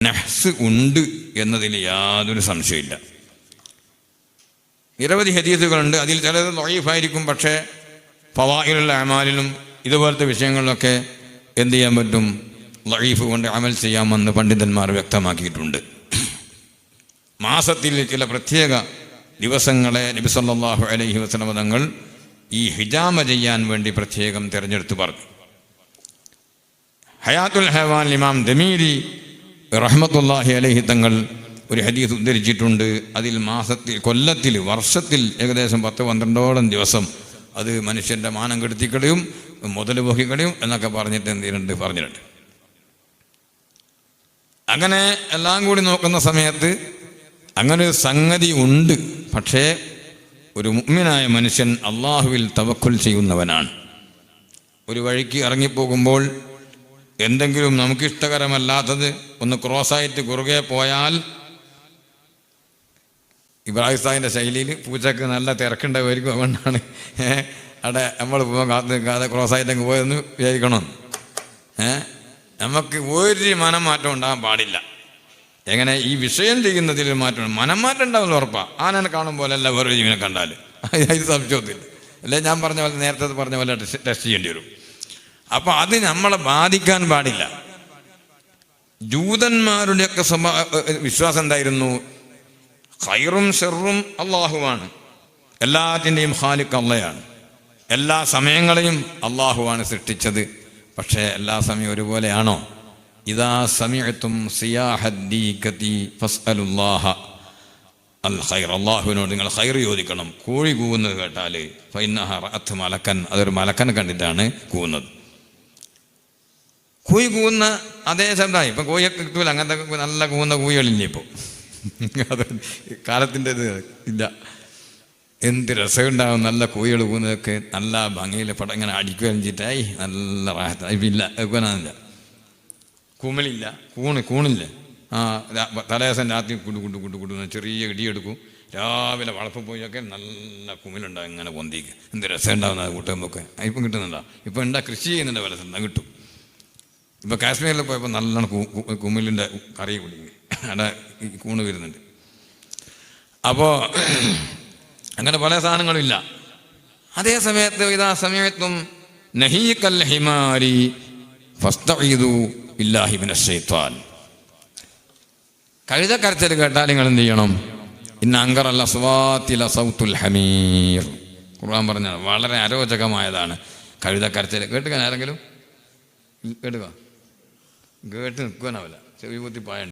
നഹ്സ് ഉണ്ട് എന്നതിൽ യാതൊരു സംശയമില്ല. നിരവധി ഹദീസുകളുണ്ട്. അതിൽ ചിലത് ദഈഫായിരിക്കും. പക്ഷേ ഫളായിലുൽ അഅമാലിലും ഇതുപോലത്തെ വിഷയങ്ങളിലൊക്കെ എന്ത് ചെയ്യാൻ പറ്റും? ദഈഫ് കൊണ്ട് അമൽ ചെയ്യാമെന്ന് പണ്ഡിതന്മാർ വ്യക്തമാക്കിയിട്ടുണ്ട്. മാസത്തിൽ ചില പ്രത്യേക ദിവസങ്ങളെ നബി സല്ലല്ലാഹു അലൈഹി വസല്ലം തങ്ങൾ ഈ ഹിജാമ ചെയ്യാൻ വേണ്ടി പ്രത്യേകം തിരഞ്ഞെടുത്ത് പറഞ്ഞു. ഹയാത്തുൽ ഹയവാൻ ഇമാം ദമീരി റഹ്മത്തുള്ളാഹി അലൈഹി തങ്ങൾ ഒരു ഹദീസ് ഉദ്ധരിച്ചിട്ടുണ്ട്. അതിൽ കൊല്ലത്തിൽ വർഷത്തിൽ ഏകദേശം 10-12 ദിവസം അത് മനുഷ്യൻ്റെ മാനം കെടുത്തിക്കളയും, മുതൽ പോക്കിക്കളയും എന്നൊക്കെ പറഞ്ഞിട്ട് പറഞ്ഞിട്ടുണ്ട്. അങ്ങനെ എല്ലാം കൂടി നോക്കുന്ന സമയത്ത് അങ്ങനെ ഒരു സംഗതി ഉണ്ട്. പക്ഷേ ഒരു മുഅ്മിനായ മനുഷ്യൻ അള്ളാഹുവിൽ തവക്കുൽ ചെയ്യുന്നവനാണ്. ഒരു വഴിക്ക് ഇറങ്ങിപ്പോകുമ്പോൾ എന്തെങ്കിലും നമുക്കിഷ്ടകരമല്ലാത്തത് ഒന്ന് ക്രോസായിട്ട് കുറുകെ പോയാൽ, ഇബ്രാഹിം സാഹിൻ്റെ ശൈലിയിൽ പൂച്ചക്ക് നല്ല തിരക്കുണ്ടാവുമായിരിക്കും, അതുകൊണ്ടാണ് അവിടെ നമ്മൾ പോകാൻ കാത്തു നിൽക്കാതെ ക്രോസായിട്ടങ്ങ് പോയെന്ന് വിചാരിക്കണം. നമുക്ക് ഒരു മനംമാറ്റം ഉണ്ടാകാൻ പാടില്ല. എങ്ങനെ ഈ വിഷയം ചെയ്യുന്നതിൽ മാറ്റം, മനംമാറ്റം ഉണ്ടാവുന്ന ഉറപ്പാണ്. ആനനെ കാണുമ്പോൾ അല്ല വേറെ ജീവനെ കണ്ടാൽ ഇത് സംശയത്തില്ല. അല്ലെ ഞാൻ പറഞ്ഞ പോലെ, നേരത്തെ പറഞ്ഞ പോലെ ടെസ്റ്റ് ചെയ്യേണ്ടി വരും. അപ്പം അത് നമ്മളെ ബാധിക്കാൻ പാടില്ല. ജൂതന്മാരുടെയൊക്കെ വിശ്വാസം എന്തായിരുന്നു? ഖൈറും ഷർറും അള്ളാഹുവാണ്. എല്ലാത്തിൻ്റെയും ഖാലിഖ് അള്ളയാണ്. എല്ലാ സമയങ്ങളെയും അള്ളാഹുവാണ് സൃഷ്ടിച്ചത്. പക്ഷേ എല്ലാ സമയവും ഒരുപോലെയാണോ? ഇദാ സമിഅതും സിയാഹദ്ദീകതി ഫസ്അലുല്ലാഹ അൽ ഖൈർ. അള്ളാഹുവിനോട് നിങ്ങൾ ഖൈർ ചോദിക്കണം. കോഴി കൂവുന്നത് കേട്ടാൽ ഫഇന്നഹ റഅത് മലക്കൻ, അതൊരു മലക്കനെ കണ്ടിട്ടാണ് കൂവുന്നത്. കോഴി കൂവുന്ന അതേ ശബ്ദമായി. ഇപ്പം കോഴിയൊക്കെ കിട്ടൂല, അങ്ങനത്തെ നല്ല കൂവുന്ന കോഴികളില്ലേ ഇപ്പോൾ? അത് കാലത്തിൻ്റെ ഇത് ഇല്ല. എന്ത് രസമുണ്ടാകും നല്ല കോഴികൾ കൂവുന്നതൊക്കെ. നല്ല ഭംഗിയിൽ പടം ഇങ്ങനെ അടിക്കുകയും ചെയ്തിട്ടായി നല്ല റാഹത്തായി. ഇല്ല വെക്കാനില്ല, കുമിളില്ല, കൂണില്ല. തലേദിവസം രാത്രി കുടു ചെറിയ ഇടിയെടുക്കും. രാവിലെ വളപ്പ് പോയൊക്കെ നല്ല കുമിലുണ്ടാകും, ഇങ്ങനെ പൊന്തിക്ക്. എന്ത് രസം ഉണ്ടാകുന്നത് കൂട്ടുമ്പോഴൊക്കെ. ഇപ്പം കിട്ടുന്നുണ്ടോ? ഇപ്പം കൃഷി ചെയ്യുന്നുണ്ട്, പല സ്ഥലം കിട്ടും. ഇപ്പം കാശ്മീരിൽ പോയപ്പോൾ നല്ലോണം കുമിലിൻ്റെ കറി കുടിക്കും. അവിടെ കൂണ് വരുന്നുണ്ട്. അപ്പോൾ അങ്ങനെ പല സാധനങ്ങളും ഇല്ല. അതേ സമയത്ത് ഇതാ സമയത്തും നഹീകൽ ഹിമാരി ഫസ്തഈദു ബില്ലാഹി മിനശ് ശൈത്വാൻ. കഴുതക്കരച്ചിൽ കേട്ടാൽ നിങ്ങൾ എന്ത് ചെയ്യണം? ഇന്ന അങ്കറൽ അസ്വാതി ലസൗത്തുൽ ഹമീർ. ഖുർആൻ പറഞ്ഞത് വളരെ അരോചകമായതാണ് കഴുതക്കരച്ചിൽ. കേട്ടുക്കാൻ ആരെങ്കിലും കേട്ടുക? കേട്ട് നിൽക്കാനാവില്ല, ചെവി കുത്തി പായുണ്ട്.